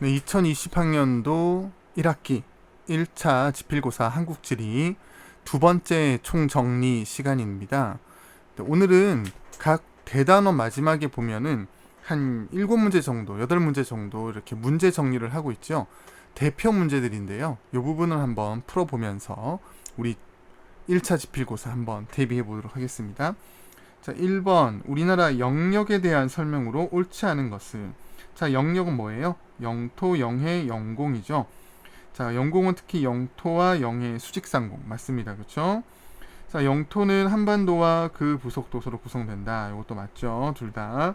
네, 2020학년도 1학기 1차 지필고사 한국지리 두 번째 총정리 시간입니다. 네, 오늘은 각 대단원 마지막에 보면은 한 7문제 정도, 8문제 정도 이렇게 문제 정리를 하고 있죠. 대표 문제들인데요. 이 부분을 한번 풀어보면서 우리 1차 지필고사 한번 대비해 보도록 하겠습니다. 자, 1번 우리나라 영역에 대한 설명으로 옳지 않은 것은, 자, 영역은 뭐예요? 영토, 영해, 영공이죠. 자, 영공은 특히 영토와 영해 수직상공 맞습니다. 그렇죠? 자, 영토는 한반도와 그 부속 도서로 구성된다. 이것도 맞죠? 둘 다.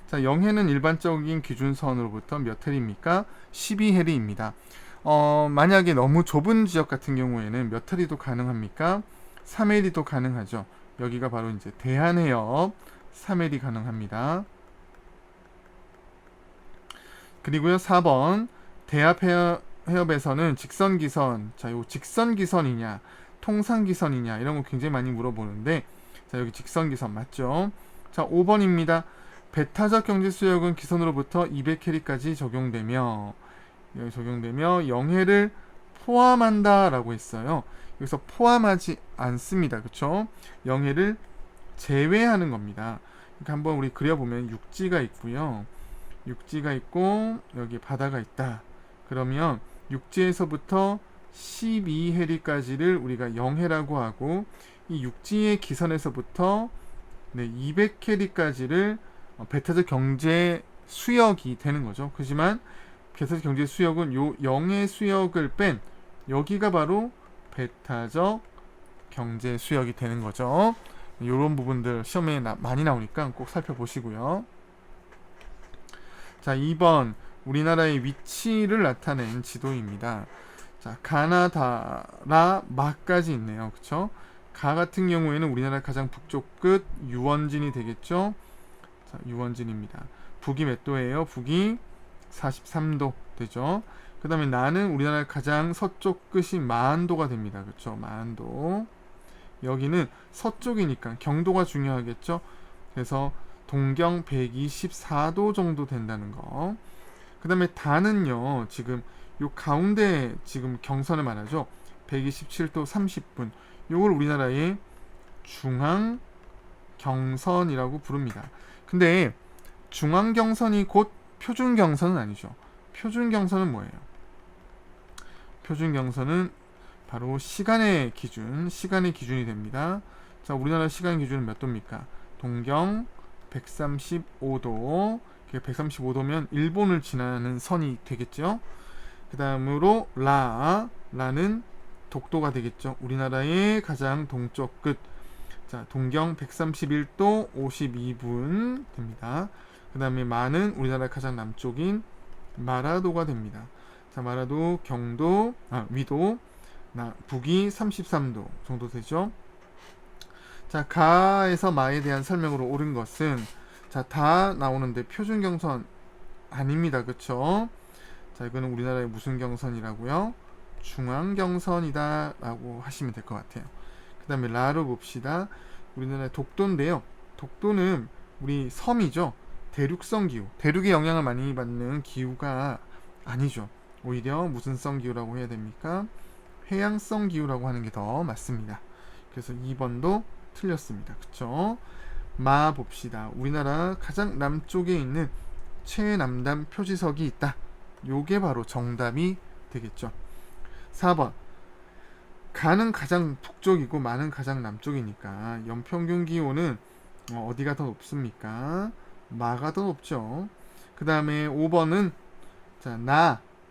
자, 영해는 일반적인 기준선으로부터 몇 해리입니까? 12해리입니다. 만약에 너무 좁은 지역 같은 경우에는 몇 해리도 가능합니까? 3해리도 가능하죠. 여기가 바로 이제 대한해협 3해리 가능합니다. 그리고요 4번 대합해협에서는 직선기선, 자, 요 직선기선이냐 통상기선이냐 이런 거 굉장히 많이 물어보는데, 자, 여기 직선기선 맞죠? 자, 5번입니다. 배타적 경제수역은 기선으로부터 200캐리까지 적용되며, 여기 적용되며 영해를 포함한다라고 했어요. 여기서 포함하지 않습니다. 그쵸? 영해를 제외하는 겁니다. 그러니까 한번 우리 그려보면 육지가 있고요. 육지가 있고 여기 바다가 있다. 그러면 육지에서부터 12해리까지를 우리가 영해라고 하고, 이 육지의 기선에서부터 200해리까지를 배타적 경제 수역이 되는 거죠. 그렇지만 배타적 경제 수역은 요 영해 수역을 뺀 여기가 바로 배타적 경제 수역이 되는 거죠. 이런 부분들 시험에 많이 나오니까 꼭 살펴보시고요. 자, 2번 우리나라의 위치를 나타낸 지도입니다. 자, 가나, 다라, 마까지 있네요. 그쵸? 가 같은 경우에는 우리나라 가장 북쪽 끝 유원진이 되겠죠? 자, 유원진입니다. 북이 몇 도예요? 북이 43도 되죠? 그 다음에 나는 우리나라 가장 서쪽 끝이 마한도가 됩니다. 그쵸? 마한도. 여기는 서쪽이니까 경도가 중요하겠죠? 그래서 동경 124도 정도 된다는 거. 그 다음에 다는요, 지금 요 가운데 지금 경선을 말하죠. 127도 30분. 요걸 우리나라의 중앙 경선이라고 부릅니다. 근데 중앙 경선이 곧 표준 경선은 아니죠. 표준 경선은 뭐예요? 표준 경선은 바로 시간의 기준이 됩니다. 자, 우리나라 시간 기준은 몇 도입니까? 동경 135도. 135도면 일본을 지나는 선이 되겠죠. 그 다음으로 라는 독도가 되겠죠. 우리나라의 가장 동쪽 끝. 자, 동경 131도 52분 됩니다. 그 다음에 마는 우리나라 가장 남쪽인 마라도가 됩니다. 자, 마라도 경도, 위도, 북이 33도 정도 되죠. 자, 가에서 마에 대한 설명으로 옳은 것은, 자, 다 나오는데 표준 경선 아닙니다. 그쵸? 자, 이거는 우리나라의 무슨 경선이라고요? 중앙 경선이다 라고 하시면 될 것 같아요. 그 다음에 라로 봅시다. 우리나라의 독도인데요. 독도는 우리 섬이죠. 대륙성 기후, 대륙의 영향을 많이 받는 기후가 아니죠. 오히려 무슨 성 기후라고 해야 됩니까? 해양성 기후라고 하는 게 더 맞습니다. 그래서 2번도 틀렸습니다. 그쵸? 마 봅시다. 우리나라 가장 남쪽에 있는 최남단 표지석이 있다. 요게 바로 정답이 되겠죠. 4번 가는 가장 북쪽이고 마는 가장 남쪽이니까 연평균 기온은 어디가 더 높습니까? 마가 더 높죠. 그 다음에 5번은, 자,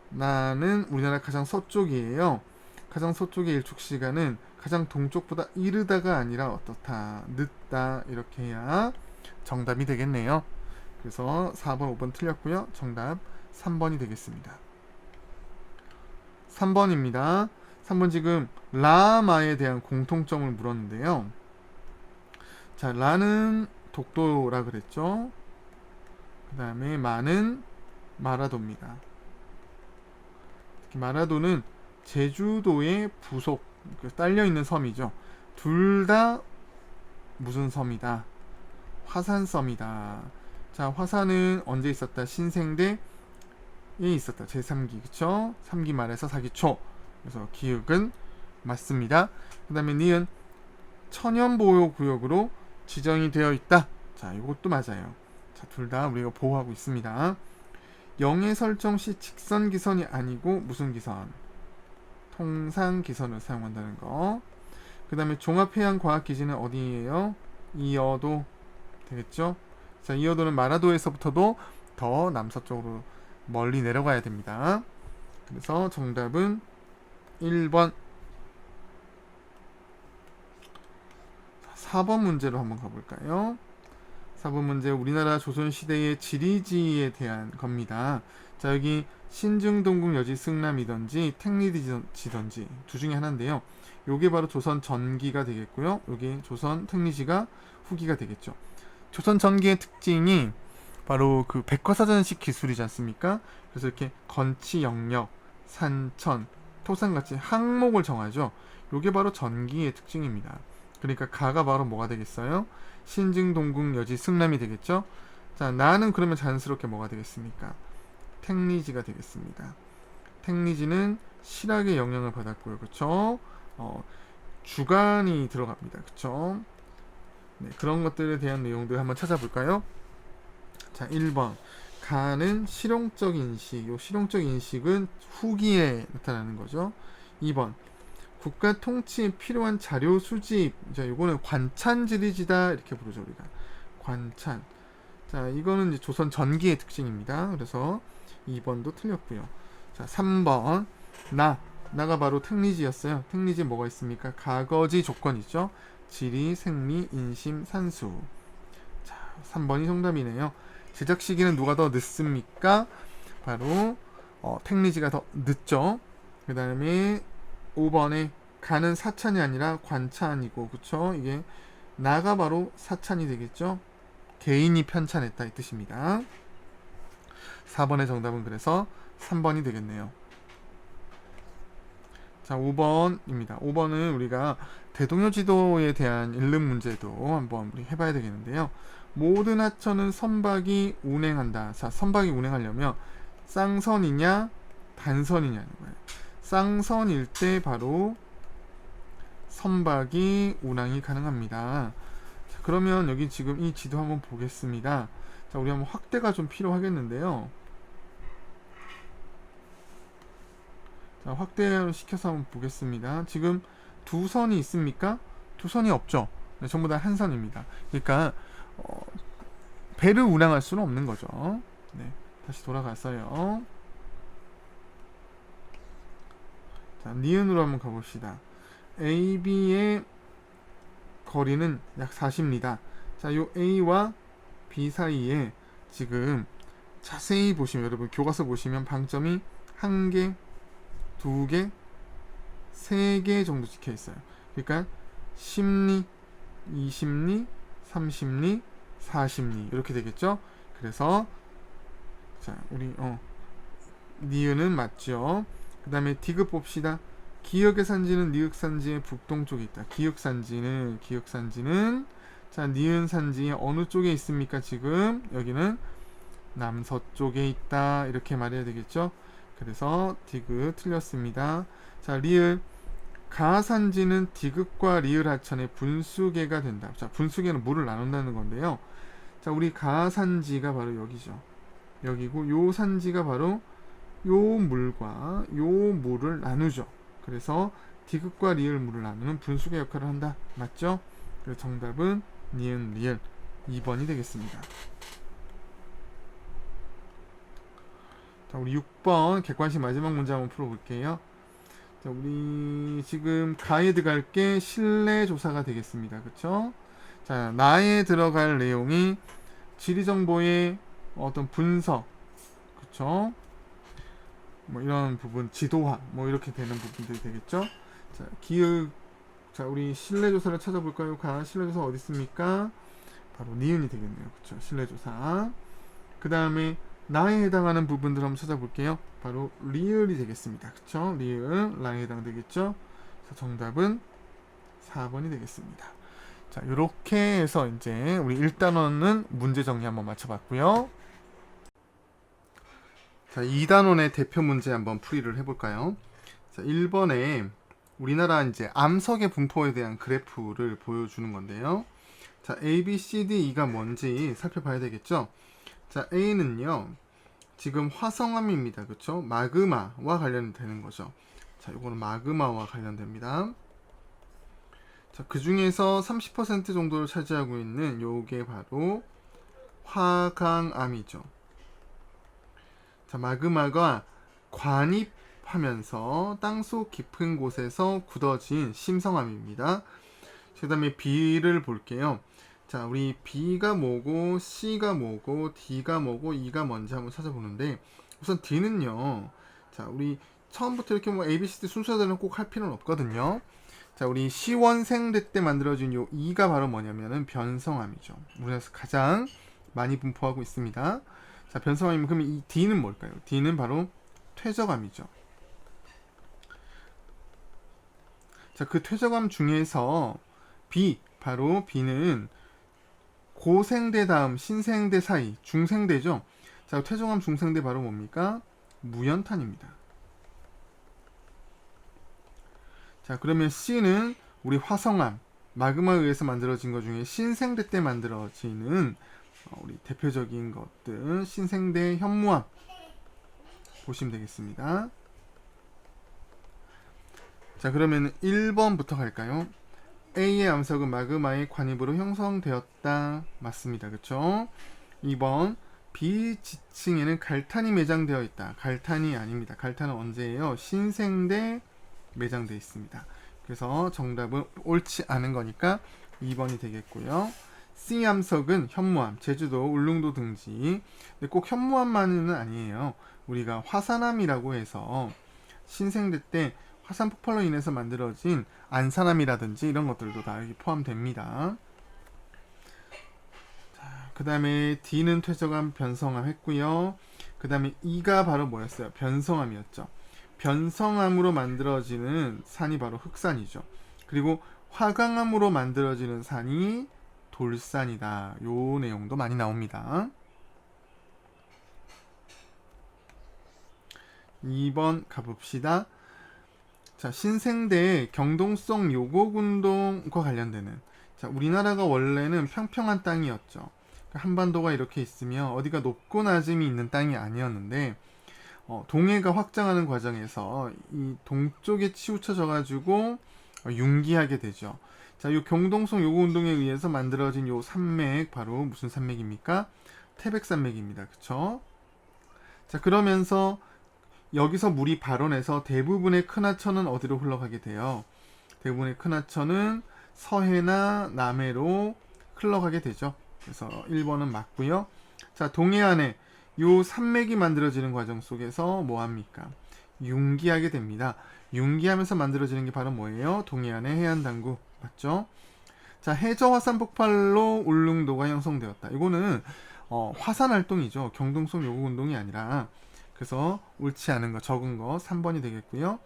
나는 우리나라 가장 서쪽이에요. 가장 서쪽의 일축시간은 가장 동쪽보다 이르다가 아니라 어떻다, 늦다, 이렇게 해야 정답이 되겠네요. 그래서 4번, 5번 틀렸고요. 정답 3번이 되겠습니다. 3번입니다. 3번 지금 라마에 대한 공통점을 물었는데요. 자, 라는 독도라 그랬죠. 그 다음에 마는 마라도입니다. 특히 마라도는 제주도의 부속, 딸려있는 섬이죠. 둘 다 무슨 섬이다? 화산섬이다. 자, 화산은 언제 있었다? 신생대 있었다. 제3기 그쵸? 3기 말에서 4기 초. 그래서 기역은 맞습니다. 그 다음에 니은 천연보호구역으로 지정이 되어 있다. 자, 이것도 맞아요. 자, 둘 다 우리가 보호하고 있습니다. 영해 설정 시 직선 기선이 아니고 무슨 기선? 통상 기선을 사용한다는 거. 그 다음에 종합해양과학기지는 어디예요? 이어도 되겠죠? 자, 이어도는 마라도에서부터도 더 남서쪽으로 멀리 내려가야 됩니다. 그래서 정답은 1번. 4번 문제로 한번 가볼까요? 4번 문제 우리나라 조선시대의 지리지에 대한 겁니다. 자, 여기 신중동국 여지 승남이든지 택리지든지 두 중에 하나인데요. 요게 바로 조선 전기가 되겠고요. 요게 조선 택리지가 후기가 되겠죠. 조선 전기의 특징이 바로 그 백과사전식 기술이지 않습니까? 그래서 이렇게 건치 영역, 산천, 토산같이 항목을 정하죠. 요게 바로 전기의 특징입니다. 그러니까 가가 바로 뭐가 되겠어요? 신증동국 여지 승남이 되겠죠. 자, 나는 그러면 자연스럽게 뭐가 되겠습니까? 택리지가 되겠습니다. 택리지는 실학의 영향을 받았고요. 그쵸? 주간이 들어갑니다. 그쵸? 네, 그런 것들에 대한 내용들 한번 찾아볼까요? 자, 1번 가는 실용적 인식. 요 실용적 인식은 후기에 나타나는 거죠. 2번 국가 통치에 필요한 자료 수집. 자, 요거는 관찬지리지다 이렇게 부르죠, 우리가. 관찬. 자, 이거는 이제 조선 전기의 특징입니다. 그래서 2번도 틀렸고요. 자, 3번 나가 바로 택리지였어요. 택리지 뭐가 있습니까? 가거지 조건이죠. 지리, 생리, 인심, 산수. 자, 3번이 정답이네요. 제작 시기는 누가 더 늦습니까? 바로 택리지가 더 늦죠. 그 다음에 5번에 가는 사찬이 아니라 관찬이고, 그쵸? 이게 나가 바로 사찬이 되겠죠. 개인이 편찬했다 이 뜻입니다. 4번의 정답은 그래서 3번이 되겠네요. 자, 5번입니다. 5번은 우리가 대동여 지도에 대한 일름 문제도 한번 우리 해봐야 되겠는데요. 모든 하천은 선박이 운행한다. 자, 선박이 운행하려면 쌍선이냐 단선이냐는 거예요. 쌍선일 때 바로 선박이 운항이 가능합니다. 자, 그러면 여기 지금 이 지도 한번 보겠습니다. 자, 우리 한번 확대가 좀 필요하겠는데요. 자, 확대를 시켜서 한번 보겠습니다. 지금 두 선이 있습니까? 두 선이 없죠. 네, 전부 다 한 선입니다. 그러니까 배를 운항할 수는 없는 거죠. 네, 다시 돌아갔어요. 자, 니은으로 한번 가봅시다. A, B의 거리는 약 40m. 자, 요 A와 B 사이에 지금 자세히 보시면, 여러분 교과서 보시면 방점이 1개, 2개, 3개 정도 찍혀 있어요. 그러니까 10리, 20리, 30리, 40리 이렇게 되겠죠. 그래서 자, 우리 니은은 맞죠. 그 다음에 디귿 봅시다. 기역의 산지는 니윽 산지의 북동쪽에 있다. 기역 산지는 자, 니은 산지의 어느 쪽에 있습니까? 지금 여기는 남서쪽에 있다. 이렇게 말해야 되겠죠. 그래서 디귿 틀렸습니다. 자, 리을 가산지는 디귿과 리을 하천의 분수계가 된다. 자, 분수계는 물을 나눈다는 건데요. 자, 우리 가산지가 바로 여기죠. 여기고 요 산지가 바로 요 물과 요 물을 나누죠. 그래서 디귿과 리을 물을 나누는 분수계 역할을 한다. 맞죠? 그래서 정답은 니은 리을 2번이 되겠습니다. 자, 우리 6번 객관식 마지막 문제 한번 풀어볼게요. 자, 우리 지금 가에 들어갈 게 실내 조사가 되겠습니다. 그쵸? 자, 나에 들어갈 내용이 지리정보의 어떤 분석, 그쵸? 뭐 이런 부분, 지도화, 뭐 이렇게 되는 부분들이 되겠죠? 자, 기역, 자, 우리 실내조사를 찾아볼까요? 실내조사 어디 있습니까? 바로 니은이 되겠네요. 그쵸? 실내조사. 그 다음에 나에 해당하는 부분들 한번 찾아볼게요. 바로 리을이 되겠습니다. 그쵸? 리을, 나에 해당되겠죠? 그래서 정답은 4번이 되겠습니다. 자, 요렇게 해서 이제 우리 1단원은 문제 정리 한번 맞춰봤고요. 자, 2단원의 대표 문제 한번 풀이를 해볼까요? 자, 1번에 우리나라 이제 암석의 분포에 대한 그래프를 보여주는 건데요. 자, A, B, C, D, E가 뭔지 살펴봐야 되겠죠? 자, A는요, 지금 화성암입니다. 그쵸? 마그마와 관련되는 거죠. 자, 이거는 마그마와 관련됩니다. 자, 그 중에서 30% 정도를 차지하고 있는 요게 바로 화강암이죠. 자, 마그마가 관입하면서 땅속 깊은 곳에서 굳어진 심성암입니다. 그 다음에 B를 볼게요. 자, 우리 B가 뭐고, C가 뭐고, D가 뭐고, E가 뭔지 한번 찾아보는데, 우선 D는요, 자, 우리 처음부터 이렇게 뭐 A, B, C, D 순서대로 꼭 할 필요는 없거든요. 자, 우리 시원생대 때 만들어진 요 E가 바로 뭐냐면은 변성암이죠. 우리나라에서 가장 많이 분포하고 있습니다. 자, 변성암이면 그러면 이 D는 뭘까요? D는 바로 퇴적암이죠. 자, 그 퇴적암 중에서 B, 바로 B는 고생대 다음 신생대 사이 중생대죠. 자, 퇴적암 중생대 바로 뭡니까? 무연탄입니다. 자, 그러면 C는 우리 화성암 마그마에 의해서 만들어진 것 중에 신생대 때 만들어지는 우리 대표적인 것들 신생대 현무암 보시면 되겠습니다. 자, 그러면 1번부터 갈까요? A의 암석은 마그마의 관입으로 형성되었다. 맞습니다. 그쵸? 2번 B 지층에는 갈탄이 매장되어 있다. 갈탄이 아닙니다. 갈탄은 언제예요? 신생대 매장되어 있습니다. 그래서 정답은 옳지 않은 거니까 2번이 되겠고요. C 암석은 현무암, 제주도, 울릉도 등지. 근데 꼭 현무암만은 아니에요. 우리가 화산암이라고 해서 신생대 때 화산 폭발로 인해서 만들어진 안산암이라든지 이런 것들도 다 여기 포함됩니다. 그 다음에 D는 퇴적암, 변성암 했고요. 그 다음에 E가 바로 뭐였어요? 변성암이었죠. 변성암으로 만들어지는 산이 바로 흑산이죠. 그리고 화강암으로 만들어지는 산이 돌산이다. 요 내용도 많이 나옵니다. 2번 가봅시다. 자, 신생대 경동성 요곡운동과 관련되는, 자, 우리나라가 원래는 평평한 땅이었죠. 한반도가 이렇게 있으면 어디가 높고 낮음이 있는 땅이 아니었는데 동해가 확장하는 과정에서 이 동쪽에 치우쳐져 가지고 융기하게 되죠. 자, 이 경동성 요곡 운동에 의해서 만들어진 요 산맥 바로 무슨 산맥입니까? 태백산맥입니다. 그쵸? 자, 그러면서 여기서 물이 발원해서 대부분의 큰 하천은 어디로 흘러가게 돼요? 대부분의 큰 하천은 서해나 남해로 흘러가게 되죠. 그래서 1번은 맞고요. 자, 동해안에 요 산맥이 만들어지는 과정 속에서 뭐합니까? 융기하게 됩니다. 융기하면서 만들어지는 게 바로 뭐예요? 동해안의 해안당구. 맞죠? 자, 해저 화산 폭발로 울릉도가 형성되었다. 이거는 화산 활동이죠. 경동성 요곡 운동이 아니라. 그래서 옳지 않은 거, 적은 거 3번이 되겠고요.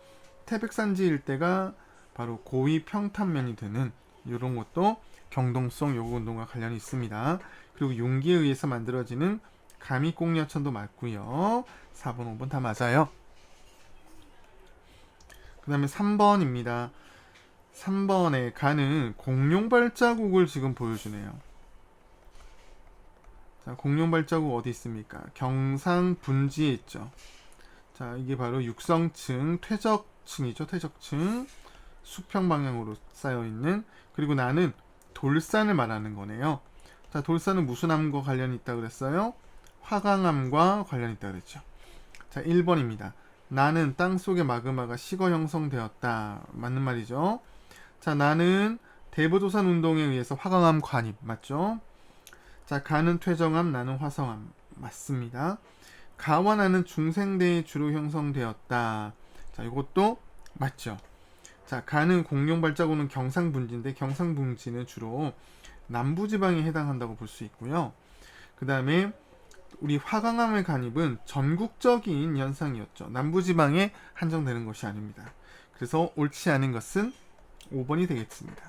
태백산지 일대가 바로 고위 평탄면이 되는 이런 것도 경동성 요곡 운동과 관련이 있습니다. 그리고 융기에 의해서 만들어지는 가미꽁야천도 맞고요. 4번, 5번 다 맞아요. 그 다음에 3번입니다. 3번에 가는 공룡 발자국을 지금 보여주네요. 자, 공룡 발자국 어디 있습니까? 경상 분지에 있죠. 자, 이게 바로 육성층, 퇴적층이죠. 퇴적층. 수평 방향으로 쌓여 있는. 그리고 나는 돌산을 말하는 거네요. 자, 돌산은 무슨 암과 관련이 있다 그랬어요? 화강암과 관련이 있다 그랬죠. 자, 1번입니다. 나는 땅속의 마그마가 식어 형성되었다. 맞는 말이죠. 자, 나는 대부도산 운동에 의해서 화강암 관입. 맞죠? 자, 가는 퇴정암, 나는 화성암. 맞습니다. 가와 나는 중생대에 주로 형성되었다. 자, 이것도 맞죠. 자, 가는 공룡 발자국은 경상분지인데 경상분지는 주로 남부지방에 해당한다고 볼 수 있고요. 그 다음에 우리 화강암의 간입은 전국적인 현상이었죠. 남부지방에 한정되는 것이 아닙니다. 그래서 옳지 않은 것은 5번이 되겠습니다.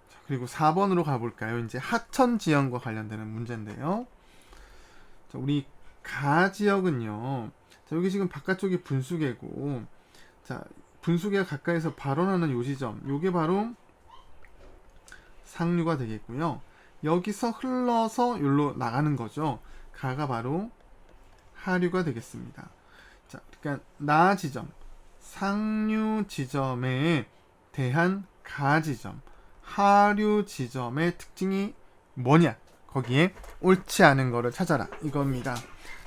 자, 그리고 4번으로 가볼까요? 이제 하천 지형과 관련되는 문제인데요. 자, 우리 가 지역은요. 자, 여기 지금 바깥쪽이 분수계고, 자, 분수계가 가까이서 발원하는 요 지점, 요게 바로 상류가 되겠고요. 여기서 흘러서 여기로 나가는 거죠. 가가 바로 하류가 되겠습니다. 자, 그러니까 나 지점, 상류 지점에 대한 가 지점, 하류 지점의 특징이 뭐냐? 거기에 옳지 않은 거를 찾아라. 이겁니다.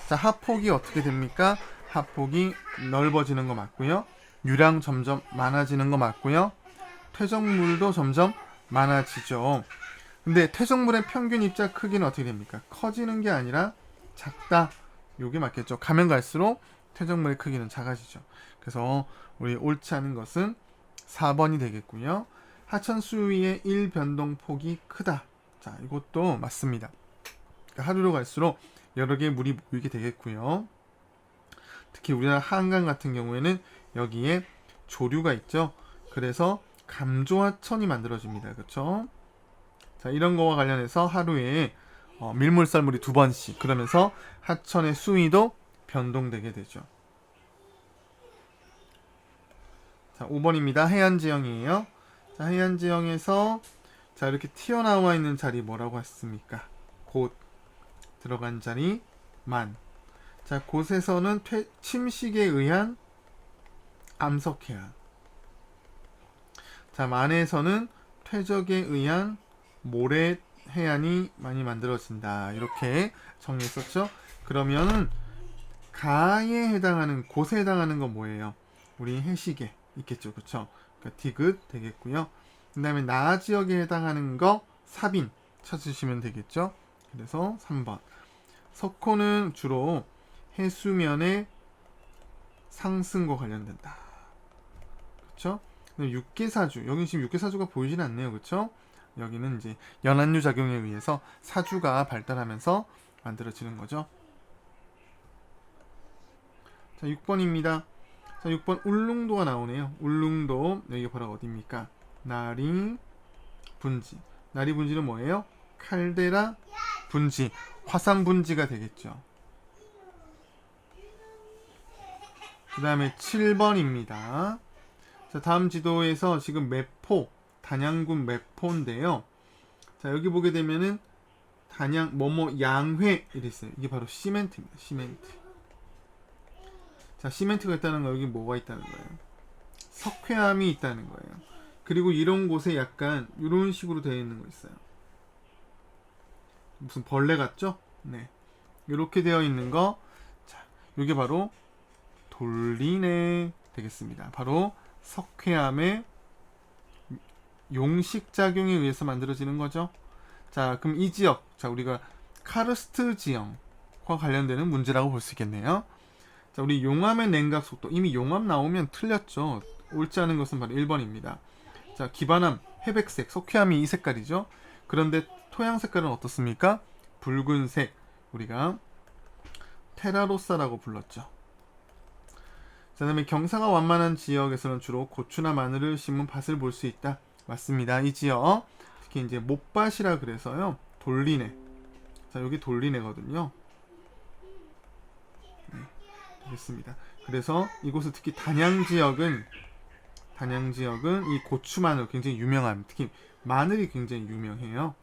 자, 하폭이 어떻게 됩니까? 하폭이 넓어지는 거 맞고요. 유량 점점 많아지는 거 맞고요. 퇴적물도 점점 많아지죠. 근데 퇴적물의 평균 입자 크기는 어떻게 됩니까? 커지는 게 아니라 작다. 요게 맞겠죠. 가면 갈수록 퇴적물의 크기는 작아지죠. 그래서 우리 옳지 않은 것은 4번이 되겠고요. 하천 수위의 1변동폭이 크다. 자, 이것도 맞습니다. 그러니까 하루로 갈수록 여러 개의 물이 모이게 되겠고요. 특히 우리나라 한강 같은 경우에는 여기에 조류가 있죠. 그래서 감조하천이 만들어집니다. 그렇죠? 자, 이런 거와 관련해서 하루에 밀물썰물이 2번씩, 그러면서 하천의 수위도 변동되게 되죠. 자, 5번입니다. 해안지형이에요. 자, 해안지형에서 자, 이렇게 튀어나와 있는 자리 뭐라고 했습니까? 곳, 들어간 자리 만. 자, 곳에서는 침식에 의한 암석해안. 자, 만에서는 퇴적에 의한 모래 해안이 많이 만들어진다. 이렇게 정리했었죠. 그러면은 가에 해당하는, 곳에 해당하는 건 뭐예요? 우리 해시계 있겠죠. 그쵸? 그러니까 디귿 되겠고요. 그 다음에 나 지역에 해당하는 거 사빈 찾으시면 되겠죠. 그래서 3번. 석호는 주로 해수면의 상승과 관련된다. 그쵸? 육계사주, 여기 지금 육계사주가 보이진 않네요. 그쵸? 여기는 이제 연안류 작용에 의해서 사주가 발달하면서 만들어지는 거죠. 자, 6번입니다. 자, 6번 울릉도가 나오네요. 울릉도, 여기가 바로 어디입니까? 나리 분지. 나리 분지는 뭐예요? 칼데라 분지, 화산 분지가 되겠죠. 그 다음에 7번입니다. 자, 다음 지도에서 지금 매포, 단양군 매포인데요. 자, 여기 보게 되면은 단양 뭐뭐 양회 이랬어요. 이게 바로 시멘트입니다. 시멘트. 자, 시멘트가 있다는 거, 여기 뭐가 있다는 거예요? 석회암이 있다는 거예요. 그리고 이런 곳에 약간 이런 식으로 되어 있는 거 있어요. 무슨 벌레 같죠? 네, 이렇게 되어 있는 거. 자, 이게 바로 돌리네 되겠습니다. 바로 석회암의 용식작용에 의해서 만들어지는 거죠. 자, 그럼 이 지역, 자, 우리가 카르스트 지형과 관련되는 문제라고 볼 수 있겠네요. 자, 우리 용암의 냉각 속도, 이미 용암 나오면 틀렸죠. 옳지 않은 것은 바로 1번입니다. 자, 기반암, 회백색, 석회암이 이 색깔이죠. 그런데 토양 색깔은 어떻습니까? 붉은색, 우리가 테라로사라고 불렀죠. 자, 다음에 경사가 완만한 지역에서는 주로 고추나 마늘을 심은 밭을 볼 수 있다. 맞습니다. 이 지역 특히 이제 못밭이라 그래서요. 돌리네. 자, 여기 돌리네거든요. 네, 되겠습니다. 그래서 이곳은 특히 단양 지역은 이 고추 마늘 굉장히 유명합니다. 특히 마늘이 굉장히 유명해요.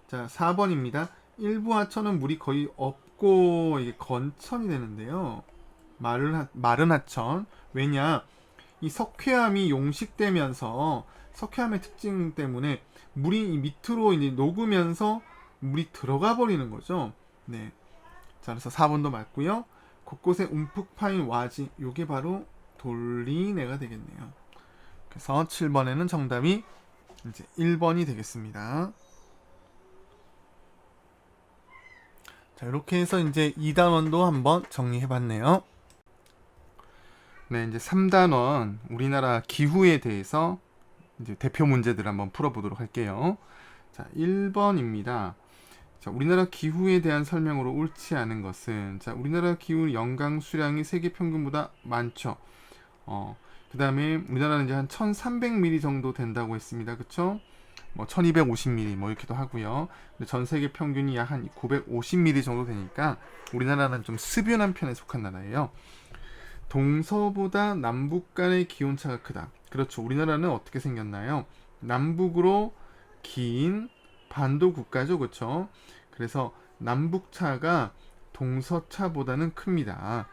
자, 4번입니다. 일부 하천은 물이 거의 없고 이게 건천이 되는데요. 마른 하천. 왜냐? 이 석회암이 용식되면서 석회암의 특징 때문에 물이 이 밑으로 이제 녹으면서 물이 들어가 버리는 거죠. 네. 자, 그래서 4번도 맞고요. 곳곳에 움푹 파인 와지, 요게 바로 돌리네가 되겠네요. 그래서 7번에는 정답이 이제 1번이 되겠습니다. 자, 이렇게 해서 이제 2단원도 한번 정리해 봤네요. 네, 이제 3단원 우리나라 기후에 대해서 이제 대표 문제들 한번 풀어보도록 할게요. 자, 1번입니다. 자, 우리나라 기후에 대한 설명으로 옳지 않은 것은, 자, 우리나라 기후 연강 수량이 세계 평균보다 많죠. 그 다음에 우리나라는 이제 한 1300mm 정도 된다고 했습니다. 그쵸? 뭐 1250mm 뭐 이렇게도 하고요. 근데 전 세계 평균이 약 한 950mm 정도 되니까 우리나라는 좀 습윤한 편에 속한 나라예요. 동서보다 남북 간의 기온차가 크다. 그렇죠. 우리나라는 어떻게 생겼나요? 남북으로 긴 반도 국가죠. 그렇죠. 그래서 남북차가 동서차보다는 큽니다.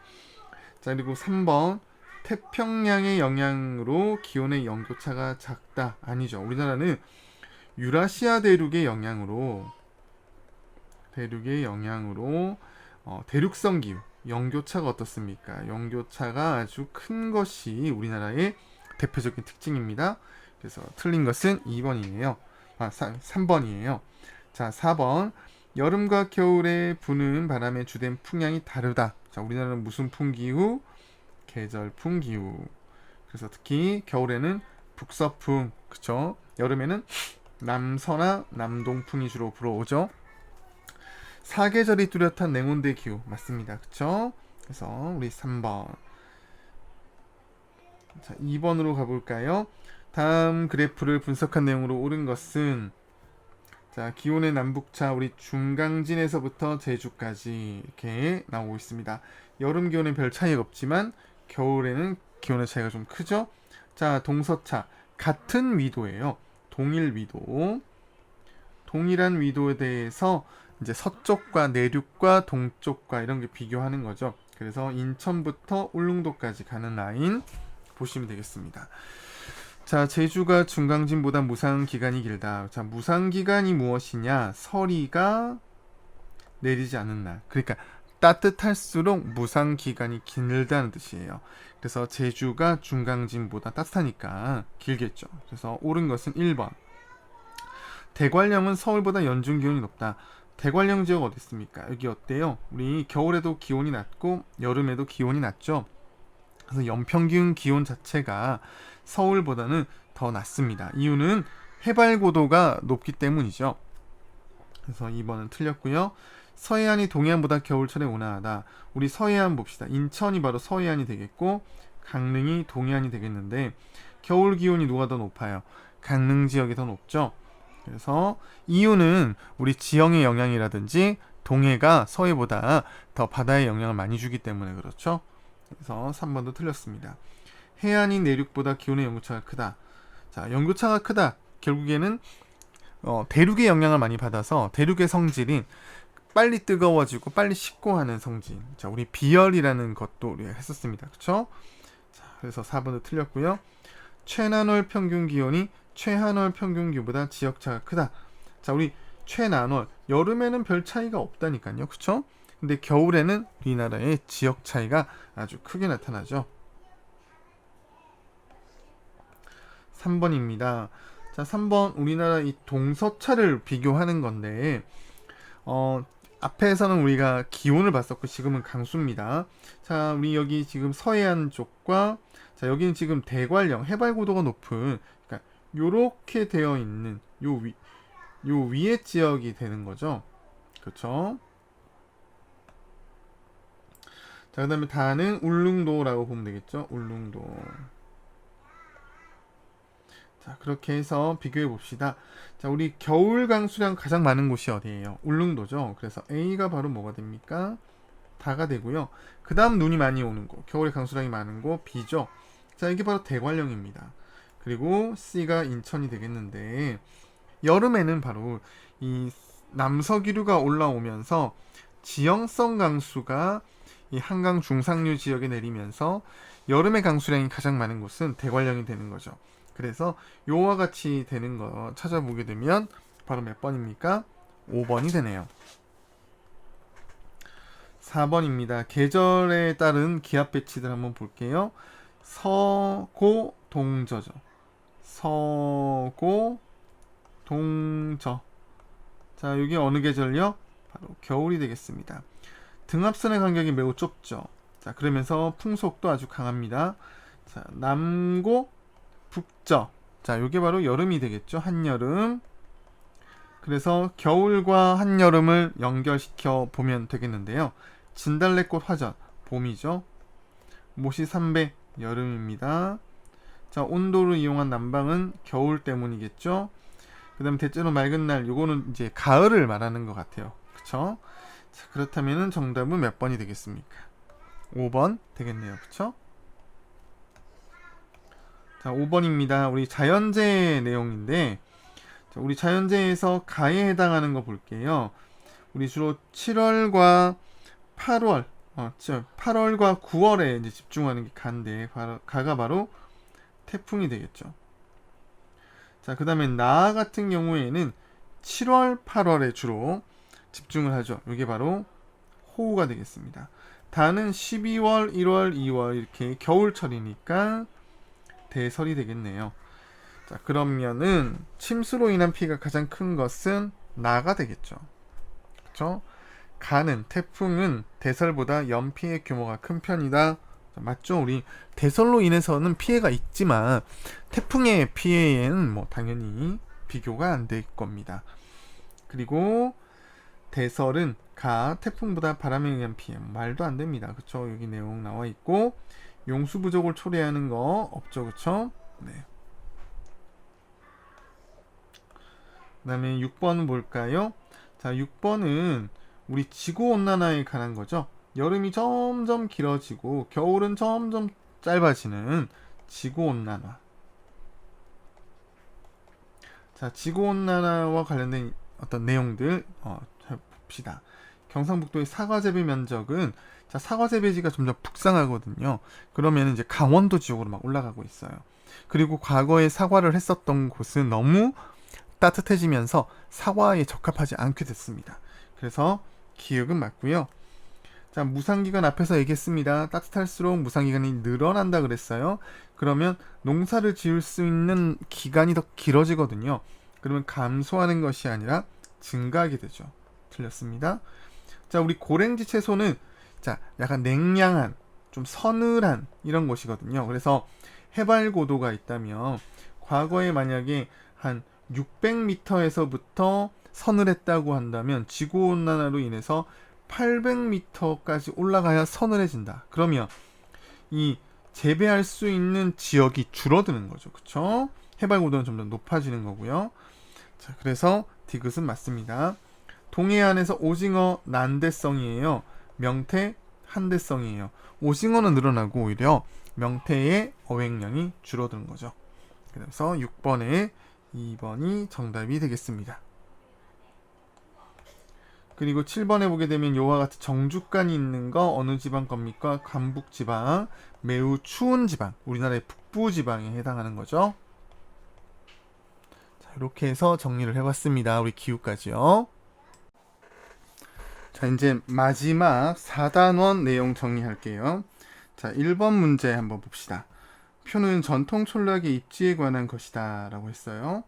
자, 그리고 3번 태평양의 영향으로 기온의 연교차가 작다. 아니죠. 우리나라는 유라시아 대륙의 영향으로 대륙성 기후 연교차가 어떻습니까? 연교차가 아주 큰 것이 우리나라의 대표적인 특징입니다. 그래서 틀린 것은 2번이에요. 3번이에요. 자, 4번 여름과 겨울에 부는 바람의 주된 풍향이 다르다. 자, 우리나라는 무슨 풍기후? 계절풍 기후. 그래서 특히 겨울에는 북서풍, 그쵸? 여름에는 남서나 남동풍이 주로 불어오죠. 사계절이 뚜렷한 냉온대 기후 맞습니다. 그쵸? 그래서 우리 3번. 자, 2번으로 가볼까요? 다음 그래프를 분석한 내용으로 옳은 것은 자, 기온의 남북차 우리 중강진에서부터 제주까지 이렇게 나오고 있습니다. 여름 기온에 별 차이가 없지만 겨울에는 기온의 차이가 좀 크죠? 자, 동서차 같은 위도예요. 동일 위도. 동일한 위도에 대해서 이제 서쪽과 내륙과 동쪽과 이런 게 비교하는 거죠. 그래서 인천부터 울릉도까지 가는 라인 보시면 되겠습니다. 자, 제주가 중강진보다 무상 기간이 길다. 자, 무상 기간이 무엇이냐? 서리가 내리지 않은 날. 그러니까 따뜻할수록 무상 기간이 길다는 뜻이에요. 그래서 제주가 중강진보다 따뜻하니까 길겠죠. 그래서 옳은 것은 1번. 대관령은 서울보다 연중 기온이 높다. 대관령 지역 어디 있습니까? 여기 어때요? 우리 겨울에도 기온이 낮고 여름에도 기온이 낮죠. 그래서 연평균 기온 자체가 서울보다는 더 낮습니다. 이유는 해발 고도가 높기 때문이죠. 그래서 2번은 틀렸고요. 서해안이 동해안보다 겨울철에 온화하다. 우리 서해안 봅시다. 인천이 바로 서해안이 되겠고 강릉이 동해안이 되겠는데 겨울 기온이 누가 더 높아요? 강릉 지역이 더 높죠. 그래서 이유는 우리 지형의 영향이라든지 동해가 서해보다 더 바다의 영향을 많이 주기 때문에 그렇죠. 그래서 3번도 틀렸습니다. 해안이 내륙보다 기온의 연교차가 크다. 자, 연교차가 크다. 결국에는 대륙의 영향을 많이 받아서 대륙의 성질인 빨리 뜨거워지고 빨리 식고 하는 성질. 자, 우리 비열이라는 것도 우리가 했었습니다. 그렇죠? 자, 그래서 4번도 틀렸고요. 최난월 평균 기온이 최한월 평균 기온보다 지역차가 크다. 자, 우리 최난월 여름에는 별 차이가 없다니까요. 그렇죠? 근데 겨울에는 우리나라의 지역 차이가 아주 크게 나타나죠. 3번입니다. 자, 3번 우리나라 이 동서차를 비교하는 건데 앞에서는 우리가 기온을 봤었고 지금은 강수입니다. 자, 우리 여기 지금 서해안 쪽과 자, 여기는 지금 대관령 해발 고도가 높은 그러니까 요렇게 되어 있는 요 위에 지역이 되는 거죠. 그렇죠? 자, 그 다음에 다는 울릉도라고 보면 되겠죠. 울릉도. 자, 그렇게 해서 비교해 봅시다. 자, 우리 겨울 강수량 가장 많은 곳이 어디예요? 울릉도죠. 그래서 A가 바로 뭐가 됩니까? 다가 되고요. 그 다음 눈이 많이 오는 곳, 겨울에 강수량이 많은 곳 B죠. 자, 이게 바로 대관령입니다. 그리고 C가 인천이 되겠는데 여름에는 바로 이 남서기류가 올라오면서 지형성 강수가 이 한강 중상류 지역에 내리면서 여름의 강수량이 가장 많은 곳은 대관령이 되는 거죠. 그래서 요와 같이 되는 거 찾아보게 되면 바로 몇 번입니까? 5번이 되네요. 4번입니다. 계절에 따른 기압 배치들 한번 볼게요. 서고 동저죠. 서고 동저. 자, 여기 어느 계절요? 바로 겨울이 되겠습니다. 등압선의 간격이 매우 좁죠. 자, 그러면서 풍속도 아주 강합니다. 자, 남고 북저. 자, 요게 바로 여름이 되겠죠. 한여름. 그래서 겨울과 한여름을 연결시켜 보면 되겠는데요. 진달래꽃 화전 봄이죠. 모시삼배 여름입니다. 자, 온도를 이용한 난방은 겨울 때문이겠죠. 그 다음에 대체로 맑은 날, 요거는 이제 가을을 말하는 것 같아요. 그쵸? 자, 그렇다면 정답은 몇 번이 되겠습니까? 5번 되겠네요. 그쵸? 자, 5번입니다. 우리 자연재해 내용인데, 자, 우리 자연재해에서 가에 해당하는 거 볼게요. 우리 주로 7월과 8월, 8월과 9월에 이제 집중하는 게 가인데, 가가 바로 태풍이 되겠죠. 자, 그 다음에 나 같은 경우에는 7월, 8월에 주로 집중을 하죠. 이게 바로 호우가 되겠습니다. 다는 12월, 1월, 2월 이렇게 겨울철이니까 대설이 되겠네요. 자, 그러면은 침수로 인한 피해가 가장 큰 것은 나가 되겠죠. 그렇죠? 가는 태풍은 대설보다 연피해 규모가 큰 편이다. 맞죠? 우리 대설로 인해서는 피해가 있지만 태풍의 피해에는 뭐 당연히 비교가 안 될 겁니다. 그리고 대설은 태풍보다 바람에 의한 피해 말도 안 됩니다. 그쵸? 여기 내용 나와 있고 용수 부족을 초래하는 거 없죠. 그쵸? 네. 그 다음에 6번은 뭘까요? 자, 6번은 우리 지구온난화에 관한 거죠. 여름이 점점 길어지고 겨울은 점점 짧아지는 지구온난화. 자, 지구온난화와 관련된 어떤 내용들 봅시다. 경상북도의 사과재배 면적은 사과재배지가 점점 북상하거든요. 그러면 이제 강원도 지역으로 막 올라가고 있어요. 그리고 과거에 사과를 했었던 곳은 너무 따뜻해지면서 사과에 적합하지 않게 됐습니다. 그래서 기역은 맞고요. 자, 무상기간 앞에서 얘기했습니다. 따뜻할수록 무상기간이 늘어난다 그랬어요. 그러면 농사를 지을 수 있는 기간이 더 길어지거든요. 그러면 감소하는 것이 아니라 증가하게 되죠. 틀렸습니다. 자, 우리 고랭지 채소는 약간 냉량한, 좀 서늘한 이런 곳이거든요. 그래서 해발 고도가 있다면 과거에 만약에 한 600m에서부터 서늘했다고 한다면 지구온난화로 인해서 800m까지 올라가야 서늘해진다. 그러면 이 재배할 수 있는 지역이 줄어드는 거죠. 그쵸? 해발 고도는 점점 높아지는 거고요. 자, 그래서 디귿은 맞습니다. 동해안에서 오징어 난대성이에요. 명태 한대성이에요. 오징어는 늘어나고 오히려 명태의 어획량이 줄어드는 거죠. 그래서 6번에 2번이 정답이 되겠습니다. 그리고 7번에 보게 되면 요와 같이 정주간이 있는 거 어느 지방 겁니까? 강북지방, 매우 추운 지방, 우리나라의 북부지방에 해당하는 거죠. 자, 이렇게 해서 정리를 해봤습니다. 우리 기후까지요. 자, 이제 마지막 4단원 내용 정리할게요. 자, 1번 문제 한번 봅시다. 표는 전통 촌락의 입지에 관한 것이다 라고 했어요.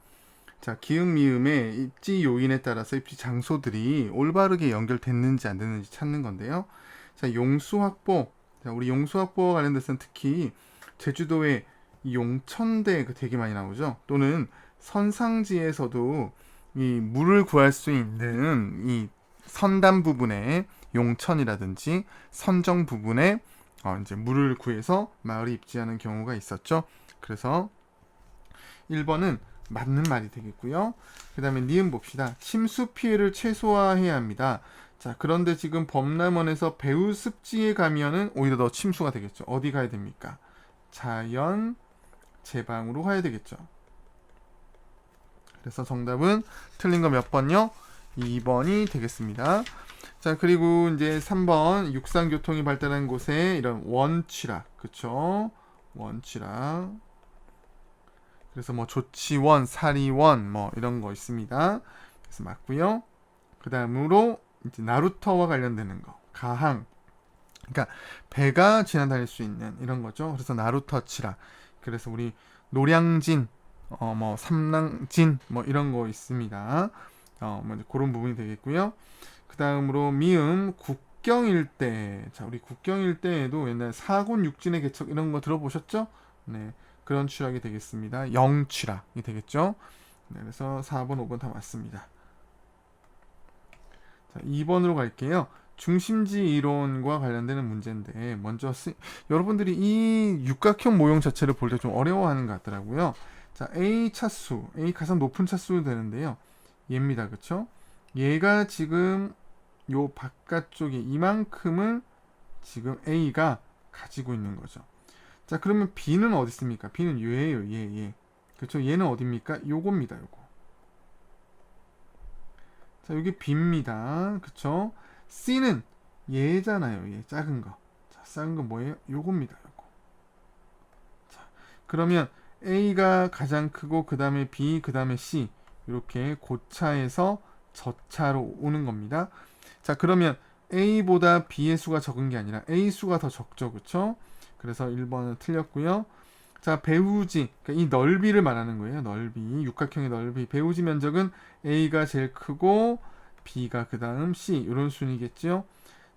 자, 기음, 미음의 입지 요인에 따라서 입지 장소들이 올바르게 연결됐는지 안 됐는지 찾는 건데요. 자, 용수 확보. 자, 우리 용수 확보와 관련돼서는 특히 제주도의 용천대가 되게 많이 나오죠. 또는 선상지에서도 이 물을 구할 수 있는 이 선단 부분에 용천이라든지 선정 부분에 이제 물을 구해서 마을에 입지하는 경우가 있었죠. 그래서 1번은 맞는 말이 되겠고요. 그 다음에 니은 봅시다. 침수 피해를 최소화해야 합니다. 자, 그런데 지금 범람원에서 배후습지에 가면은 오히려 더 침수가 되겠죠. 어디 가야 됩니까? 자연 제방으로 가야 되겠죠. 그래서 정답은 틀린 거 몇 번요? 2번이 되겠습니다. 자, 그리고 이제 3번 육상교통이 발달한 곳에 이런 원취락, 그쵸? 원취락. 그래서 뭐 조치원, 사리원 뭐 이런 거 있습니다. 그래서 맞고요. 그 다음으로 이제 나루터와 관련되는 거, 가항. 그러니까 배가 지나다닐 수 있는 이런 거죠. 그래서 나루터 치라. 그래서 우리 노량진, 뭐 삼랑진 뭐 이런 거 있습니다. 뭐 이제 그런 부분이 되겠고요. 그 다음으로 미음 국경 일대. 자, 우리 국경 일대에도 옛날 사군 육진의 개척 이런 거 들어보셨죠? 네. 그런 취락이 되겠습니다. 영취락이 되겠죠. 네, 그래서 4번, 5번 다 맞습니다. 자, 2번으로 갈게요. 중심지 이론과 관련되는 문제인데 먼저 여러분들이 이 육각형 모형 자체를 볼 때 좀 어려워하는 것 같더라고요. 자, A 차수, A 가장 높은 차수 되는데요. 얘입니다. 그쵸? 얘가 지금 요 바깥쪽에 이만큼을 지금 A가 가지고 있는 거죠. 자, 그러면 B는 어디 있습니까? B는 얘예요. 얘. 그쵸? 얘는 어디입니까? 요겁니다. 요거. 자, 여기 B입니다. 그쵸? C는 얘잖아요. 얘 작은 거. 자, 작은 건 뭐예요? 요겁니다. 요거. 자, 그러면 A가 가장 크고 그 다음에 B, 그 다음에 C 이렇게 고차에서 저차로 오는 겁니다. 자, 그러면 A보다 B의 수가 적은 게 아니라 A 수가 더 적죠. 그쵸? 그래서 1번은 틀렸고요. 자, 배우지, 그러니까 이 넓이를 말하는 거예요. 넓이, 육각형의 넓이. 배우지 면적은 A가 제일 크고 B가 그 다음 C 이런 순이겠죠.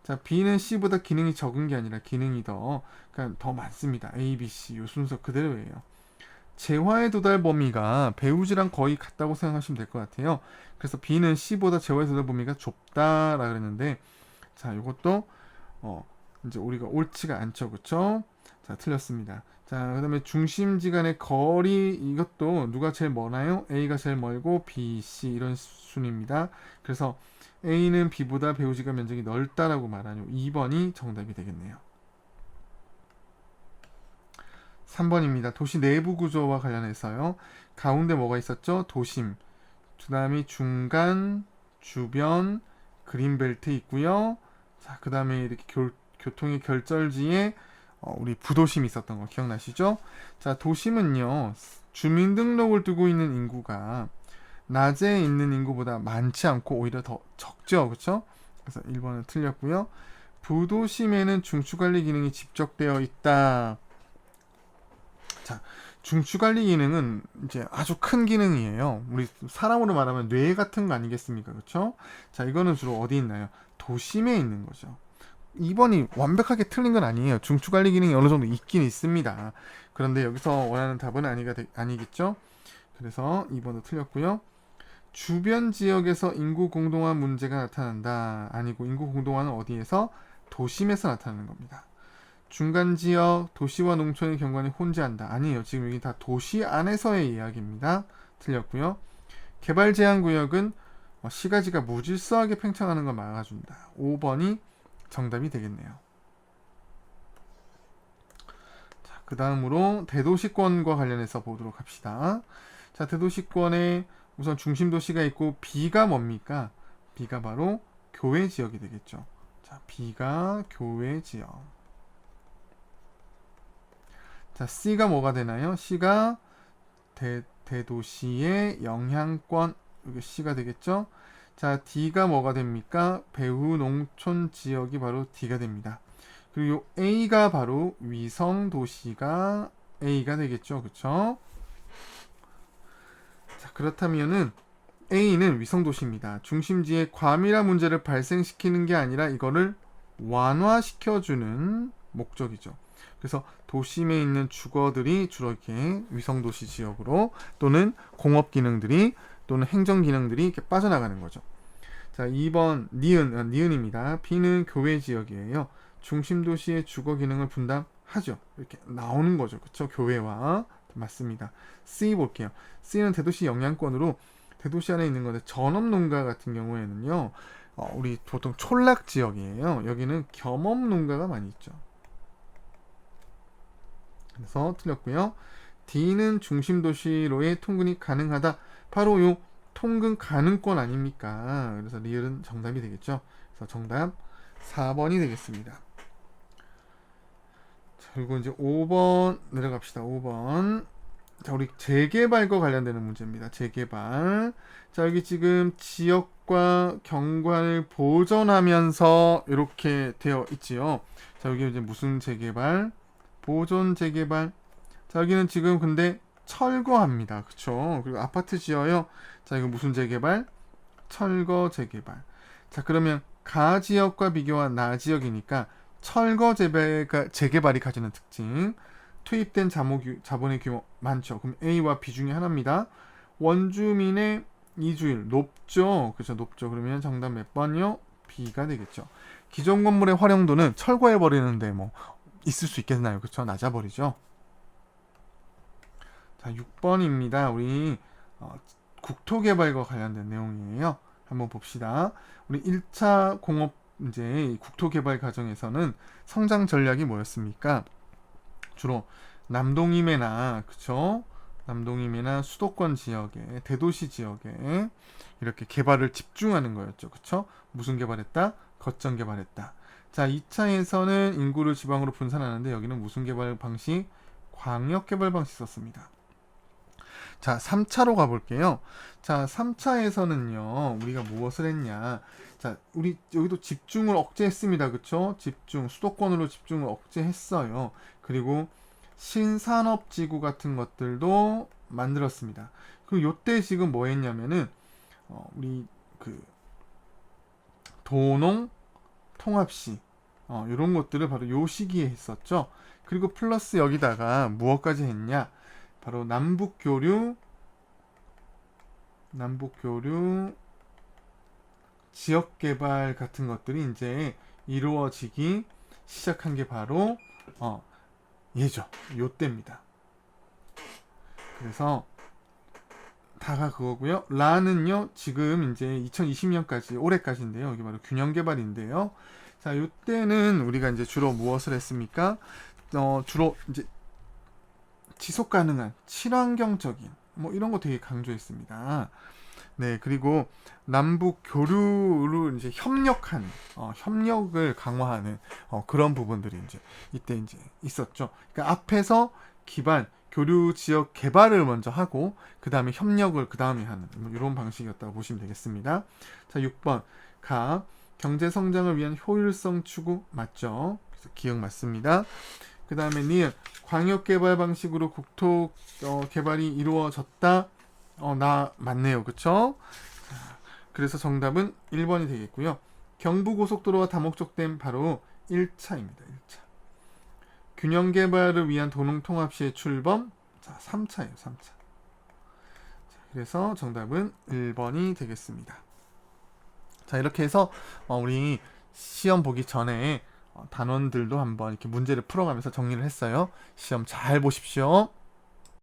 자, B는 C보다 기능이 적은 게 아니라 기능이 그러니까 더 많습니다. A, B, C 이 순서 그대로예요. 재화의 도달 범위가 배우지랑 거의 같다고 생각하시면 될 것 같아요. 그래서 B는 C보다 재화의 도달 범위가 좁다라 그랬는데, 자, 이것도 이제 우리가 옳지가 않죠, 그쵸? 자, 틀렸습니다. 자, 그다음에 중심지 간의 거리 이것도 누가 제일 멀나요? A가 제일 멀고 B, C 이런 순입니다. 그래서 A는 B보다 배우지가 면적이 넓다라고 말하뇨. 2번이 정답이 되겠네요. 3번입니다. 도시 내부 구조와 관련해서요. 가운데 뭐가 있었죠? 도심. 그 다음에 중간, 주변, 그린벨트 있고요. 자, 그 다음에 이렇게 교통의 결절지에 우리 부도심이 있었던 거 기억나시죠? 자, 도심은요. 주민등록을 두고 있는 인구가 낮에 있는 인구보다 많지 않고 오히려 더 적죠. 그렇죠? 그래서 1번은 틀렸고요. 부도심에는 중추관리 기능이 집적되어 있다. 자, 중추관리 기능은 이제 아주 큰 기능이에요. 우리 사람으로 말하면 뇌 같은 거 아니겠습니까? 그렇죠? 자, 이거는 주로 어디 있나요? 도심에 있는 거죠. 2번이 완벽하게 틀린 건 아니에요. 중추관리 기능이 어느 정도 있긴 있습니다. 그런데 여기서 원하는 답은 아니겠죠? 그래서 2번도 틀렸고요. 주변 지역에서 인구 공동화 문제가 나타난다. 아니고 인구 공동화는 어디에서? 도심에서 나타나는 겁니다. 중간 지역, 도시와 농촌의 경관이 혼재한다. 아니에요. 지금 여기 다 도시 안에서의 이야기입니다. 틀렸고요. 개발 제한 구역은 시가지가 무질서하게 팽창하는 걸 막아준다. 5번이 정답이 되겠네요. 자, 그 다음으로 대도시권과 관련해서 보도록 합시다. 자, 대도시권에 우선 중심 도시가 있고 B가 뭡니까? B가 바로 교외 지역이 되겠죠. 자, B가 교외 지역. 자, C가 뭐가 되나요? C가 대도시의 영향권, 이게 C가 되겠죠? 자, D가 뭐가 됩니까? 배후 농촌 지역이 바로 D가 됩니다. 그리고 A가 바로 위성 도시가 A가 되겠죠? 그쵸? 자, 그렇다면은 A는 위성 도시입니다. 중심지에 과밀화 문제를 발생시키는 게 아니라 이거를 완화시켜주는 목적이죠. 그래서 도심에 있는 주거들이 주로 이렇게 위성도시 지역으로 또는 공업 기능들이 또는 행정 기능들이 이렇게 빠져나가는 거죠. 자, 2번 니은입니다. B는 교외 지역이에요. 중심 도시의 주거 기능을 분담하죠. 이렇게 나오는 거죠. 그렇죠? 교외와 맞습니다. C 볼게요. C는 대도시 영향권으로 대도시 안에 있는 건데 전업 농가 같은 경우에는요. 우리 보통 촌락 지역이에요. 여기는 겸업 농가가 많이 있죠. 그래서 틀렸고요. D는 중심 도시로의 통근이 가능하다. 바로 요 통근 가능권 아닙니까? 그래서 리을은 정답이 되겠죠. 그래서 정답 4번이 되겠습니다. 자, 그리고 이제 5번 내려갑시다. 5번. 자, 우리 재개발과 관련되는 문제입니다. 재개발. 자, 여기 지금 지역과 경관을 보존하면서 이렇게 되어 있지요. 자, 여기 이제 무슨 재개발? 보존 재개발. 자, 여기는 지금 근데 철거합니다. 그쵸? 그리고 아파트 지어요. 자, 이거 무슨 재개발? 철거 재개발. 자, 그러면 가 지역과 비교한 나 지역이니까 철거 재개발이 가지는 특징. 투입된 자본의 규모 많죠. 그럼 A와 B 중에 하나입니다. 원주민의 이주율 높죠. 그렇죠. 높죠. 그러면 정답 몇 번이요? B가 되겠죠. 기존 건물의 활용도는 철거해버리는데 뭐 있을 수 있겠나요? 그렇죠. 낮아버리죠. 자, 6번입니다. 우리 국토개발과 관련된 내용이에요. 한번 봅시다. 우리 1차 공업 이제 국토개발 과정에서는 성장 전략이 뭐였습니까? 주로 남동임해나 그쵸? 남동임해나 수도권 지역에 대도시 지역에 이렇게 개발을 집중하는 거였죠. 그쵸? 무슨 개발했다? 거점 개발했다. 자, 2차에서는 인구를 지방으로 분산하는데 여기는 무슨 개발 방식? 광역 개발 방식 썼습니다. 자, 3차로 가볼게요. 자, 3차에서는요, 우리가 무엇을 했냐. 자, 우리 여기도 집중을 억제했습니다. 그쵸? 집중, 수도권으로 집중을 억제했어요. 그리고 신산업지구 같은 것들도 만들었습니다. 그리고 요때 지금 뭐 했냐면은, 우리 그 도농 통합시, 이런 것들을 바로 요 시기에 했었죠. 그리고 플러스 여기다가 무엇까지 했냐. 바로 남북교류 지역개발 같은 것들이 이제 이루어지기 시작한 게 바로 예죠. 요때입니다. 그래서 다가 그거고요. 라는요. 지금 이제 2020년까지 올해까지인데요. 여기 바로 균형개발인데요. 자, 요때는 우리가 이제 주로 무엇을 했습니까? 주로 이제 지속 가능한 친환경적인 뭐 이런 거 되게 강조했습니다. 네, 그리고 남북 교류를 이제 협력을 강화하는 그런 부분들이 이제 이때 이제 있었죠. 그러니까 앞에서 기반 교류 지역 개발을 먼저 하고 그 다음에 협력을 그 다음에 하는 뭐 이런 방식이었다고 보시면 되겠습니다. 자, 6번 가 경제 성장을 위한 효율성 추구 맞죠? 그래서 기억 맞습니다. 그 다음에 니은 광역개발 방식으로 국토 개발이 이루어졌다. 나 맞네요. 그쵸? 그래서 정답은 1번이 되겠고요. 경부고속도로와 다목적댐 바로 1차입니다. 1차. 균형개발을 위한 도농통합시의 출범. 자, 3차예요. 3차. 자, 그래서 정답은 1번이 되겠습니다. 자, 이렇게 해서 우리 시험 보기 전에 단원들도 한번 이렇게 문제를 풀어가면서 정리를 했어요. 시험 잘 보십시오.